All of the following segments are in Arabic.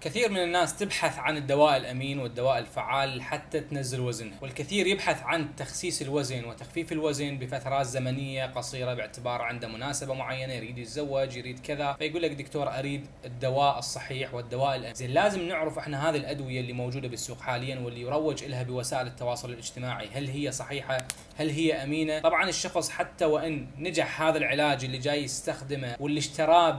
كثير من الناس تبحث عن الدواء الأمين والدواء الفعال حتى تنزل وزنها، والكثير يبحث عن تخسيس الوزن وتخفيف الوزن بفترات زمنية قصيرة باعتبار عنده مناسبة معينة، يريد يتزوج، يريد كذا، فيقول لك دكتور أريد الدواء الصحيح والدواء الأمين. زين، لازم نعرف احنا هذه الأدوية اللي موجودة بالسوق حاليا واللي يروج لها بوسائل التواصل الاجتماعي، هل هي صحيحة؟ هل هي أمينة؟ طبعا الشخص حتى وإن نجح هذا العلاج اللي جاي يستخدمه واللي اشتراه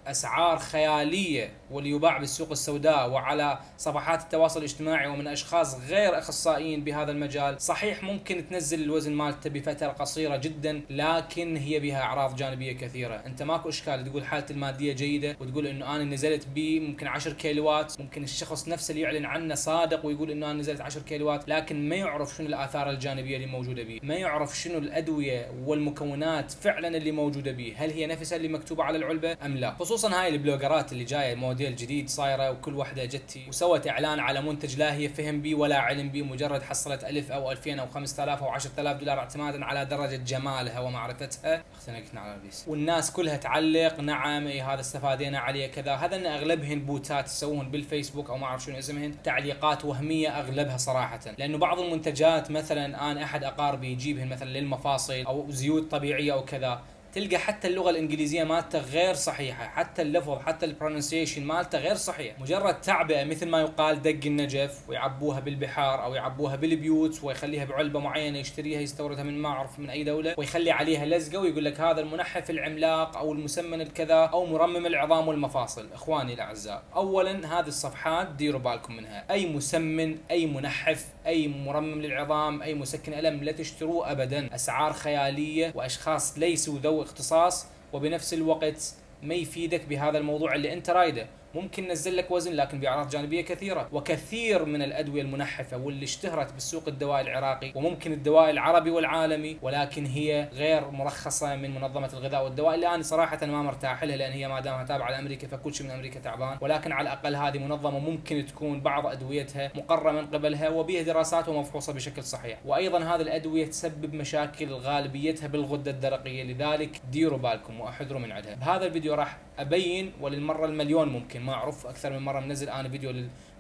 بأسعار خيالية واللي يباع بالسوق السوداء وعلى صفحات التواصل الاجتماعي ومن أشخاص غير أخصائيين بهذا المجال، صحيح ممكن تنزل الوزن مالته بفترة قصيرة جدا، لكن هي بها أعراض جانبية كثيرة. أنت ماكو إشكال تقول حالتي المادية جيدة وتقول إنه أنا نزلت ممكن 10 كيلوات، ممكن الشخص نفسه اللي يعلن عنه صادق ويقول إنه أنا نزلت 10 كيلوات، لكن ما يعرف شنو الآثار الجانبية اللي موجودة به، ما يعرف شنو الأدوية والمكونات فعلا اللي موجودة به، هل هي نفسها اللي مكتوبة على العلبة أم لا. خصوصا هاي البلوجرات اللي جاية موديل جديد صايرة وكل وحدة جتي وسوت إعلان على منتج لا هي فهم بيه ولا علم بيه، مجرد حصلت 1000 أو 2000 أو 5000 أو 10000 دولار اعتمادا على درجة جمالها ومعرفتها. اختنقتنا على البيس، والناس كلها تعلق نعم إيه هذا استفادينا عليه كذا. هذا إن أغلبهن بوتات يسوون بالفيسبوك أو ما أعرف شنو اسمهن، تعليقات وهمية أغلبها صراحة، لأنه بعض المنتجات مثلا أنا أحد أقاربي يجيبهن مثلا للمفاصل أو زيوت طبيعية أو كذا، تلقى حتى اللغة الإنجليزية مالته غير صحيحة، حتى اللفظ حتى البرونسيشن مالته غير صحيح، مجرد تعبئة مثل ما يقال دق النجف ويعبوها بالبحار أو يعبوها بالبيوت ويخليها بعلبة معينة يشتريها يستوردها من ما أعرف من أي دولة ويخلي عليها لزقة ويقول لك هذا المنحف العملاق أو المسمن الكذا أو مرمم العظام والمفاصل. إخواني الأعزاء، أولا هذه الصفحات ديروا بالكم منها، أي مسمن أي منحف أي مرمم للعظام أي مسكن ألم لا تشتروه أبدا، أسعار خيالية وأشخاص ليسوا ذو اختصاص، وبنفس الوقت ما يفيدك بهذا الموضوع اللي انت رايده. ممكن نزل لك وزن لكن بأعراض جانبية كثيرة، وكثير من الأدوية المنحفة واللي اشتهرت بالسوق الدواء العراقي وممكن الدواء العربي والعالمي، ولكن هي غير مرخصة من منظمة الغذاء والدواء اللي أنا صراحة ما مرتاح لها، لأن هي ما دامها تابعة لأمريكا فكل شيء من أمريكا تعبان، ولكن على الأقل هذه منظمة ممكن تكون بعض أدويتها مقررة من قبلها وبها دراسات ومفحوصة بشكل صحيح. وأيضا هذه الأدوية تسبب مشاكل غالبيتها بالغدة الدرقية، لذلك ديروا بالكم واحذروا من عندها. بهذا الفيديو راح أبين وللمرة المليون ممكن ما أعرف أكثر من مرة منزل أنا فيديو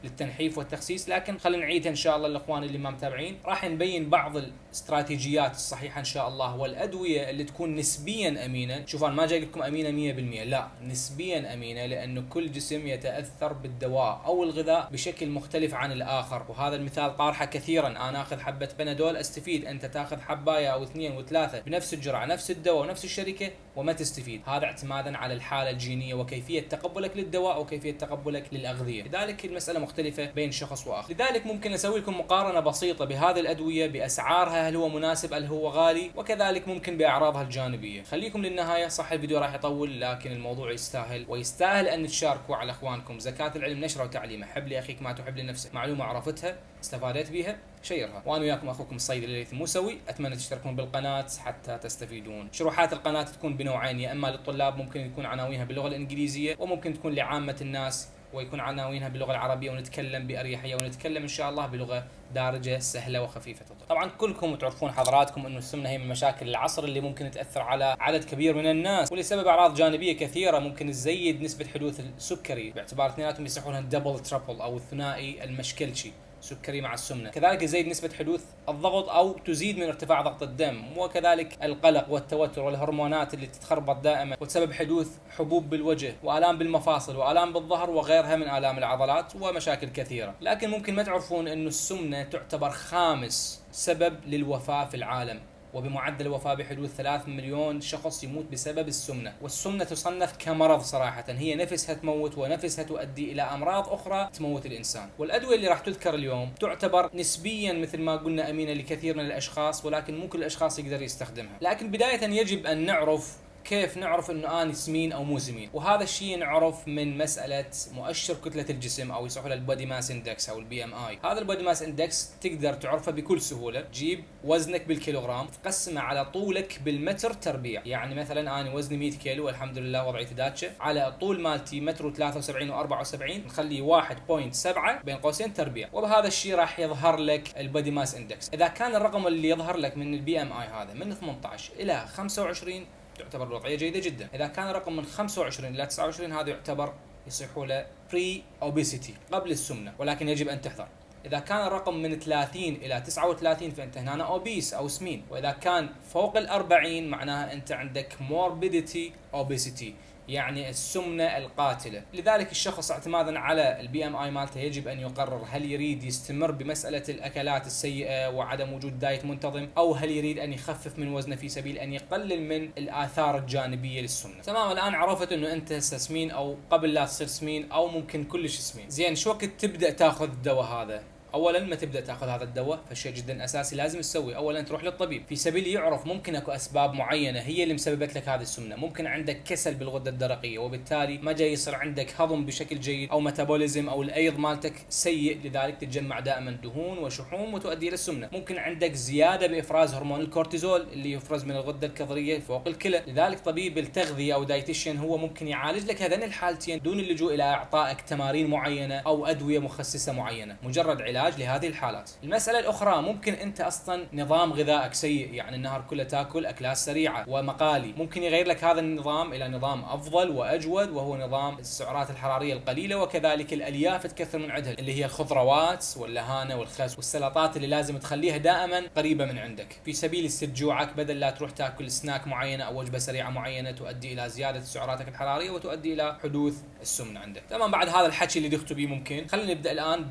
للتنحيف والتخسيس، لكن خلينا نعيدها إن شاء الله الإخوان اللي ما متابعين. راح نبين بعض الاستراتيجيات الصحيحة إن شاء الله والأدوية اللي تكون نسبيا أمينة. شوفوا أنا ما جاي لكم أمينة 100%، لا، نسبيا أمينة، لأنه كل جسم يتأثر بالدواء أو الغذاء بشكل مختلف عن الآخر. وهذا المثال طارحه كثيرا، أنا أخذ حبة بنادول أستفيد، أنت تأخذ حباية أو 2 و3 بنفس الجرعة نفس الدواء ونفس الشركة وما تستفيد، هذا اعتمادا على الحالة الجينية وكيفية تقبلك للدواء وكيفية تقبلك للأغذية، لذلك المسألة مختلفة بين شخص وآخر. لذلك ممكن أسوي لكم مقارنة بسيطة بهذه الأدوية بأسعارها، هل هو مناسب هل هو غالي، وكذلك ممكن بأعراضها الجانبية. خليكم للنهاية، صح الفيديو راح يطول لكن الموضوع يستاهل، ويستاهل أن تشاركوا على إخوانكم. زكاة العلم نشره وتعليمه، حب لأخيك ما تحب لنفسك، معلومة عرفتها استفادت بها شيرها. وانا وياكم اخوكم الصيدلي الليث الموسوي، اتمنى تشتركون بالقناه حتى تستفيدون. شروحات القناه تكون بنوعين، يا اما للطلاب ممكن يكون عناوينها باللغه الانجليزيه، وممكن تكون لعامه الناس ويكون عناوينها باللغه العربيه، ونتكلم باريحيه ونتكلم ان شاء الله بلغه دارجه سهله وخفيفه الضبط. طبعا كلكم تعرفون حضراتكم انه السمنه هي من مشاكل العصر اللي ممكن تاثر على عدد كبير من الناس، ولسبب اعراض جانبيه كثيره ممكن تزيد نسبه حدوث السكري، باعتبار اثنيناتهم يصيحونها الدبل ترابل او الثنائي المشكلشي، سكري مع السمنه. كذلك يزيد نسبه حدوث الضغط او تزيد من ارتفاع ضغط الدم، وكذلك القلق والتوتر والهرمونات اللي تتخربط دائما وتسبب حدوث حبوب بالوجه والام بالمفاصل والام بالظهر وغيرها من الام العضلات ومشاكل كثيره. لكن ممكن ما تعرفون انه السمنه تعتبر خامس سبب للوفاه في العالم، وبمعدل الوفاة بحدود 3 مليون شخص يموت بسبب السمنة. والسمنة تصنف كمرض صراحة، هي نفسها تموت ونفسها تؤدي إلى أمراض أخرى تموت الإنسان. والأدوية اللي راح تذكر اليوم تعتبر نسبيا مثل ما قلنا أمينة لكثير من الأشخاص، ولكن مو كل الأشخاص يقدر يستخدمها. لكن بداية يجب أن نعرف كيف نعرف انه انا سمين او مو سمين، وهذا الشيء نعرف من مساله مؤشر كتله الجسم او يصحوا له البودي ماس اندكس او البي ام اي. هذا البودي ماس اندكس تقدر تعرفه بكل سهوله، تجيب وزنك بالكيلوغرام تقسمه على طولك بالمتر تربيع، يعني مثلا انا وزني 100 كيلو والحمد لله وضعيتي داتشه، على الطول مالتي متر 73 و74 نخليه 1.7 بين قوسين تربيع، وبهذا الشيء راح يظهر لك البودي ماس اندكس. اذا كان الرقم اللي يظهر لك من البي ام اي هذا من 18 الى 25 تعتبر الوضعية جيدة جدا. إذا كان رقم من 25 إلى 29 هذا يعتبر يصيحوا له بري اوبيسيتي، قبل السمنه، ولكن يجب ان تحذر. إذا كان الرقم من 30 إلى 39 فأنت هنا أوبيس أو سمين، وإذا كان فوق 40 معناها أنت عندك morbidity obesity، يعني السمنة القاتلة. لذلك الشخص اعتمادا على البي ام اي مالته يجب ان يقرر هل يريد يستمر بمسألة الاكلات السيئة وعدم وجود دايت منتظم، او هل يريد ان يخفف من وزنه في سبيل ان يقلل من الاثار الجانبية للسمنة. تمام، الان عرفت انه انت سمين او قبل لا تصير سمين او ممكن كلش سمين. زين، شو وقت تبدأ تاخذ الدواء هذا؟ اولا ما تبدا تاخذ هذا الدواء فشيء جدا اساسي لازم تسوي، اولا تروح للطبيب في سبيل يعرف ممكن اكو اسباب معينه هي اللي مسببت لك هذه السمنه، ممكن عندك كسل بالغده الدرقيه وبالتالي ما جاي يصير عندك هضم بشكل جيد، او ميتابوليزم او الايض مالتك سيء، لذلك تتجمع دائما دهون وشحوم وتؤدي الى السمنه. ممكن عندك زياده بافراز هرمون الكورتيزول اللي يفرز من الغده الكظريه فوق الكلى، لذلك طبيب التغذيه او دايتيشن هو ممكن يعالج لك هذين الحالتين دون اللجوء الى اعطائك تمارين معينه او ادويه مخصصه معينه، مجرد علاج لهذه الحالات. المسألة الأخرى، ممكن أنت أصلا نظام غذائك سيء، يعني النهار كله تاكل أكلات سريعة ومقالي، ممكن يغير لك هذا النظام إلى نظام أفضل وأجود، وهو نظام السعرات الحرارية القليلة، وكذلك الألياف تكثر من عندها اللي هي الخضروات واللهانة والخس والسلطات اللي لازم تخليها دائما قريبة من عندك في سبيل يسد جوعك، بدل لا تروح تاكل سناك معينة أو وجبة سريعة معينة تؤدي إلى زيادة سعراتك الحرارية وتؤدي إلى حدوث السمنة عندك. تمام، بعد هذا الحكي اللي دخلت بيه ممكن خلينا نبدأ الآن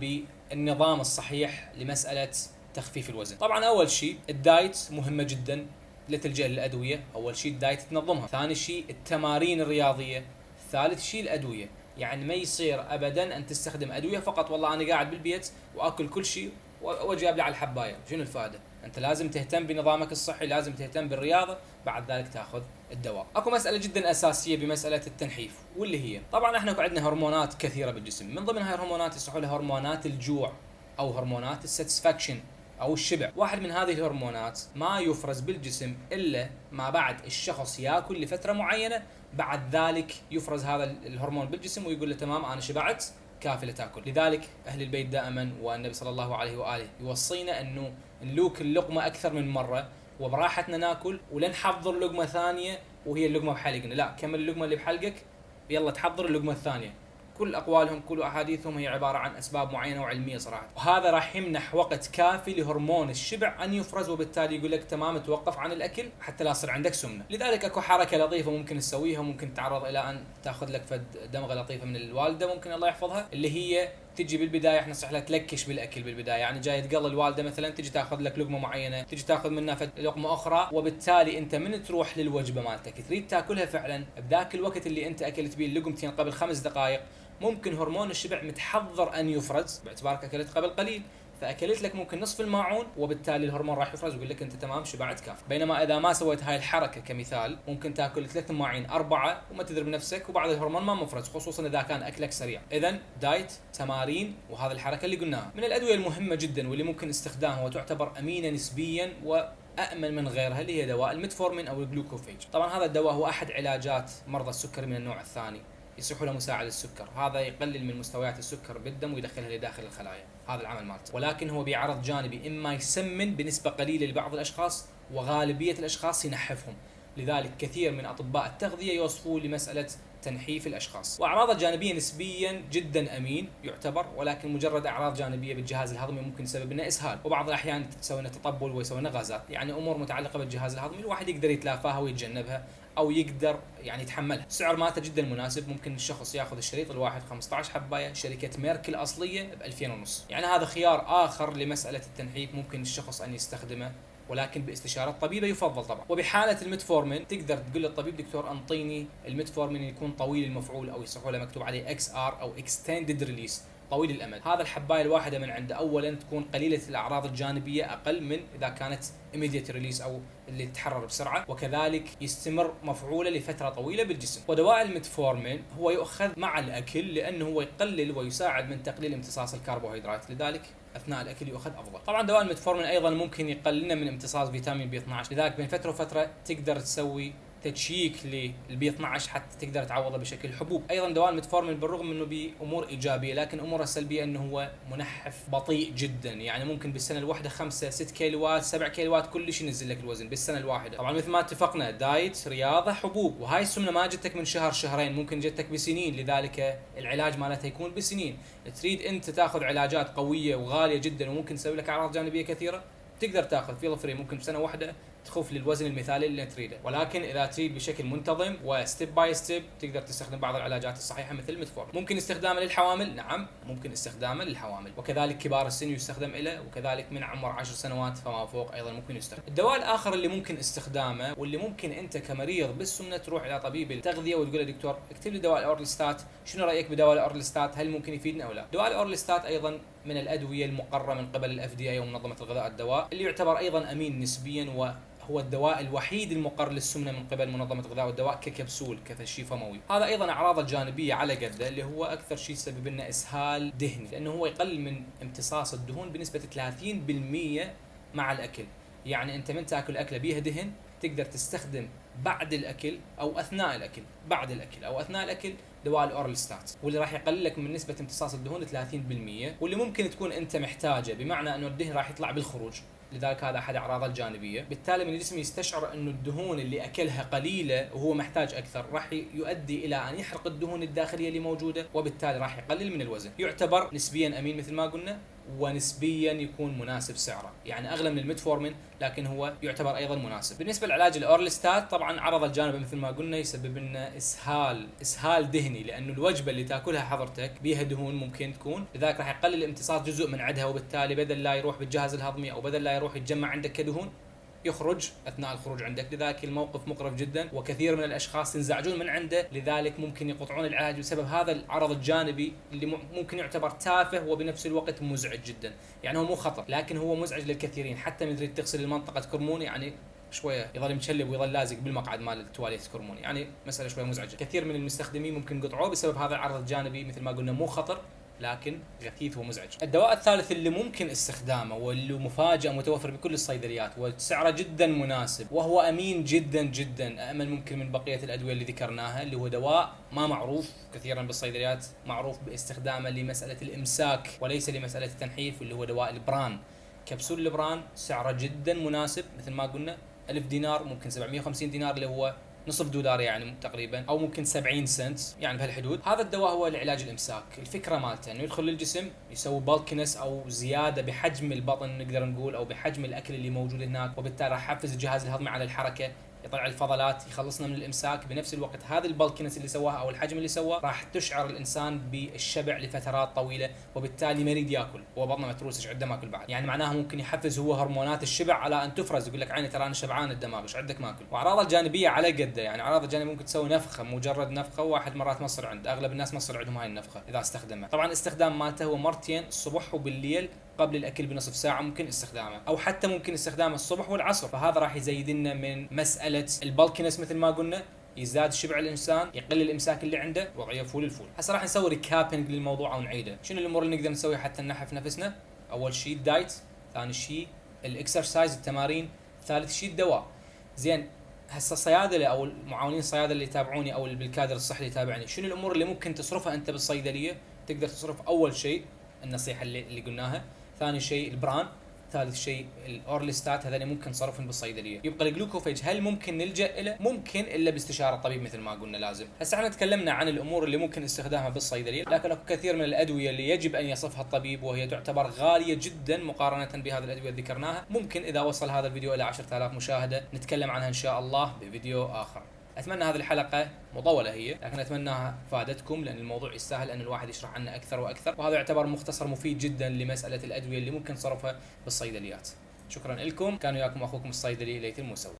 بالنظام الصحيح لمسألة تخفيف الوزن. طبعا أول شيء الدايت مهمة جدا، لا تلجأ للأدوية. أول شيء الدايت تنظمها، ثاني شيء التمارين الرياضية، ثالث شيء الأدوية. يعني ما يصير أبدا أن تستخدم أدوية فقط، والله أنا قاعد بالبيت وأكل كل شيء وأجي أبلع الحباية، شنو الفائدة؟ أنت لازم تهتم بنظامك الصحي، لازم تهتم بالرياضة، بعد ذلك تأخذ الدواء. اكو مسألة جدا أساسية بمسألة التنحيف، واللي هي طبعا احنا عندنا هرمونات كثيرة بالجسم، من ضمن هاي الهرمونات يصحوا لها هرمونات الجوع او هرمونات الساتسفاكشن او الشبع. واحد من هذه الهرمونات ما يفرز بالجسم الا ما بعد الشخص ياكل لفترة معينة، بعد ذلك يفرز هذا الهرمون بالجسم ويقول له تمام انا شبعت كافي لتاكل. لذلك اهل البيت دائما والنبي صلى الله عليه واله يوصينا انه نلوك اللقمة اكثر من مرة وبراحتنا ناكل، ولن نحضر لقمة ثانية وهي اللقمة بحلقنا، لا كمل اللقمة اللي بحلقك يلا تحضر اللقمة الثانية. كل أقوالهم كل أحاديثهم هي عبارة عن أسباب معينة وعلمية صراحة، وهذا راح يمنح وقت كافي لهرمون الشبع أن يفرز، وبالتالي يقول لك تمام توقف عن الأكل حتى لا يصير عندك سمنة. لذلك أكو حركة لطيفة ممكن تسويها، ممكن تعرض إلى أن تأخذ لك فد دمغة لطيفة من الوالدة ممكن الله يحفظها، اللي هي تجي بالبدايه احنا نصح لها تلكش بالاكل بالبدايه، يعني جاي تقضي الوالده مثلا تجي تاخذ لك لقمه معينه، تجي تاخذ منها لقمه اخرى، وبالتالي انت من تروح للوجبه مالتك تريد تاكلها فعلا بذاك الوقت اللي انت اكلت بيه اللقمتين قبل 5 دقائق، ممكن هرمون الشبع متحضر ان يفرز باعتبارك اكلت قبل قليل، فاكلت لك ممكن نصف الماعون وبالتالي الهرمون راح يفرز ويقول لك انت تمام شبعت كافي. بينما اذا ما سويت هاي الحركه كمثال ممكن تاكل 3 مواعين 4 وما تدري بنفسك وبعد الهرمون ما مفرز، خصوصا اذا كان اكلك سريع. اذا دايت، تمارين، وهذا الحركه اللي قلناها. من الادويه المهمه جدا واللي ممكن استخدامها وتعتبر امينه نسبيا وأأمن من غيرها اللي هي دواء الميتفورمين أو الجلوكوفيج. طبعا هذا الدواء هو أحد علاجات مرضى السكر من النوع الثاني، يصح له مساعد السكر، هذا يقلل من مستويات السكر بالدم ويدخلها لداخل الخلايا، هذا العمل مالته، ولكن هو بعرض جانبي إما يسمن بنسبة قليلة لبعض الأشخاص وغالبية الأشخاص ينحفهم، لذلك كثير من أطباء التغذية يوصفوا لمسألة تنحيف الأشخاص. وأعراضه الجانبية نسبيا جدا أمين يعتبر، ولكن مجرد أعراض جانبية بالجهاز الهضمي ممكن يسبب لنا إسهال، وبعض الأحيان تسوي لنا تطبل ويسوي لنا غازات، يعني أمور متعلقة بالجهاز الهضمي الواحد يقدر يتلافاها ويتجنبها أو يقدر يعني يتحملها. السعر مالته جدا مناسب، ممكن الشخص ياخذ الشريط الواحد 15 حباية، شركة ميرك الأصلية ب 2500، يعني هذا خيار آخر لمسألة التنحيف ممكن الشخص أن يستخدمه، ولكن باستشارة طبيبة يفضل طبعا. وبحالة الميتفورمين تقدر تقول للطبيب دكتور انطيني الميتفورمين يكون طويل المفعول او يصحوا له مكتوب عليه اكس ار او اكستندد ريليس، طويل الامد. هذا الحبايه الواحده من عنده اولا تكون قليله الاعراض الجانبيه اقل من اذا كانت immediate ريليس او اللي تتحرر بسرعه، وكذلك يستمر مفعوله لفتره طويله بالجسم. ودواء الميتفورمين هو يؤخذ مع الاكل لانه هو يقلل ويساعد من تقليل امتصاص الكربوهيدرات، لذلك اثناء الاكل يؤخذ افضل. طبعا دواء الميتفورمين ايضا ممكن يقللنا من امتصاص فيتامين بي 12، لذلك بين فتره وفتره تقدر تسوي تشيك للبي 12 حتى تقدر تعوضه بشكل حبوب. ايضا دواء الميتفورمين بالرغم انه بامور ايجابيه لكن اموره السلبيه انه هو منحف بطيء جدا، يعني ممكن بالسنه الواحده 5 6 كيلوات 7 كيلوات كلش ينزل لك الوزن بالسنه الواحده. طبعا مثل ما اتفقنا دايت رياضه حبوب، وهاي السمنه ما جتك من شهر شهرين، ممكن جتك بسنين، لذلك العلاج مالتها يكون بسنين. تريد انت تاخذ علاجات قويه وغاليه جدا وممكن تسوي لك اعراض جانبيه كثيره، تقدر تاخذ فيل فري ممكن بسنه واحده تخف للوزن المثالي اللي تريده. ولكن اذا تريد بشكل منتظم وستيب باي ستيب تقدر تستخدم بعض العلاجات الصحيحه مثل الميتفورمين. ممكن استخدامه للحوامل، نعم ممكن استخدامه للحوامل، وكذلك كبار السن يستخدم له، وكذلك من عمر 10 سنوات فما فوق ايضا ممكن يستخدم. الدواء الاخر اللي ممكن استخدامه واللي ممكن انت كمريض بالسمنه تروح الى طبيب التغذيه وتقول له دكتور اكتب لي دواء الاورلستات، شنو رايك بدواء الاورلستات، هل ممكن يفيدنا او لا؟ دواء الاورلستات ايضا من الادويه المقرره من قبل الاف دي اي ومنظمه الغذاء والدواء، اللي يعتبر ايضا امين نسبيا، وهو الدواء الوحيد المقر للسمنه من قبل منظمه الغذاء والدواء ككبسول كتشفي فموي. هذا ايضا اعراضه الجانبيه على قده اللي هو اكثر شيء يسبب لنا اسهال دهني، لانه هو يقلل من امتصاص الدهون بنسبه 30% مع الاكل. يعني انت من تاكل اكله بيها دهن تقدر تستخدم بعد الاكل او اثناء الاكل، بعد الاكل او اثناء الاكل دواء الاورلستات، واللي راح يقلل لك من نسبه امتصاص الدهون 30%، واللي ممكن تكون انت محتاجه، بمعنى انه الدهن راح يطلع بالخروج، لذلك هذا احد اعراضه الجانبيه. بالتالي من الجسم يستشعر انه الدهون اللي اكلها قليله وهو محتاج اكثر، راح يؤدي الى ان يحرق الدهون الداخليه اللي موجوده، وبالتالي راح يقلل من الوزن. يعتبر نسبيا امين مثل ما قلنا، ونسبيا يكون مناسب سعره، يعني اغلى من الميتفورمين لكن هو يعتبر ايضا مناسب. بالنسبه للعلاج الاورلستات طبعا عرض الجانبي مثل ما قلنا يسبب لنا اسهال دهني، لانه الوجبه اللي تاكلها حضرتك بيها دهون ممكن تكون، لذلك راح يقلل امتصاص جزء من عندها، وبالتالي بدل لا يروح بالجهاز الهضمي او بدل لا يروح يتجمع عندك كدهون يخرج اثناء الخروج عندك، لذلك الموقف مقرف جدا وكثير من الاشخاص ينزعجون من عنده، لذلك ممكن يقطعون العلاج بسبب هذا العرض الجانبي اللي ممكن يعتبر تافه وبنفس الوقت مزعج جدا. يعني هو مو خطر لكن هو مزعج للكثيرين، حتى من تريد تغسل المنطقه كرمون يعني شويه يظل مشلب ويظل لازق بالمقعد مال التواليت كرمون، يعني مساله شويه مزعجه. كثير من المستخدمين ممكن قطعوه بسبب هذا العرض الجانبي، مثل ما قلنا مو خطر لكن غثيث ومزعج. الدواء الثالث اللي ممكن استخدامه واللي مفاجأة متوفر بكل الصيدليات وسعره جدا مناسب وهو امين جدا جدا، امن ممكن من بقية الادوية اللي ذكرناها، اللي هو دواء ما معروف كثيرا بالصيدليات، معروف باستخدامه لمسألة الامساك وليس لمسألة التنحيف، واللي هو دواء البران. كبسول البران سعره جدا مناسب مثل ما قلنا 1000 دينار، ممكن 750 دينار اللي هو نصف دولار يعني تقريبا، او ممكن 70 سنت يعني بهالحدود. هذا الدواء هو لعلاج الامساك. الفكره مالته انه يدخل للجسم يسوي بالكنس او زياده بحجم البطن نقدر نقول، او بحجم الاكل اللي موجود هناك، وبالتالي راح يحفز الجهاز الهضمي على الحركه، يطلع الفضلات، يخلصنا من الامساك. بنفس الوقت هذا البالكنس اللي سواها او الحجم اللي سواه راح تشعر الانسان بالشبع لفترات طويله، وبالتالي ما يريد ياكل، هو بطنه متروس ايش عنده ماكل بعد، يعني معناها ممكن يحفز هو هرمونات الشبع على ان تفرز، يقول لك عيني ترى انا شبعان الدماغ ايش عندك ماكل. واعراضه الجانبيه على قده، يعني اعراض الجانبيه ممكن تسوي نفخه، مجرد نفخه، واحد مرات ما تصير عنده، اغلب الناس ما تصير عندهم هاي النفخه اذا استخدمها. طبعا استخدام مالته هو مرتين الصبح وبالليل قبل الاكل بنصف ساعه ممكن استخدامه، او حتى ممكن استخدامه الصبح والعصر، فهذا راح يزيد لنا من مساله البالكنس مثل ما قلنا، يزداد شبع الانسان، يقل الامساك اللي عنده، وضعيه فول الفول. هسه راح نسوي ريكابينج للموضوع او نعيده. شنو الامور اللي نقدر نسويها حتى ننحف نفسنا؟ اول شيء الدايت، ثاني شيء الاكسرسايز التمارين، ثالث شيء الدواء. زين هسه الصيادله او المعاونين الصيادله اللي يتابعوني او بالكادر الصحي اللي يتابعني، شنو الامور اللي ممكن تصرفها انت بالصيدليه؟ تقدر تصرف اول شيء النصيحه اللي قلناها، ثاني شيء البران، ثالث شيء الاورلستات، هذول ممكن تصرفهم بالصيدليه. يبقى الجلوكوفيج هل ممكن نلجا له؟ ممكن الا باستشاره الطبيب مثل ما قلنا لازم. هسه احنا تكلمنا عن الامور اللي ممكن استخدامها بالصيدليه، لكن اكو كثير من الادويه اللي يجب ان يصفها الطبيب وهي تعتبر غاليه جدا مقارنه بهذه الادويه اللي ذكرناها. ممكن اذا وصل هذا الفيديو الى 10000 مشاهده نتكلم عنها ان شاء الله بفيديو اخر. اتمنى هذه الحلقه مطوله هي، لكن اتمناها فادتكم، لان الموضوع يستاهل ان الواحد يشرح عنه اكثر واكثر، وهذا يعتبر مختصر مفيد جدا لمساله الادويه اللي ممكن تصرفها بالصيدليات. شكرا لكم، كان وياكم اخوكم الصيدلي ليث الموسوي.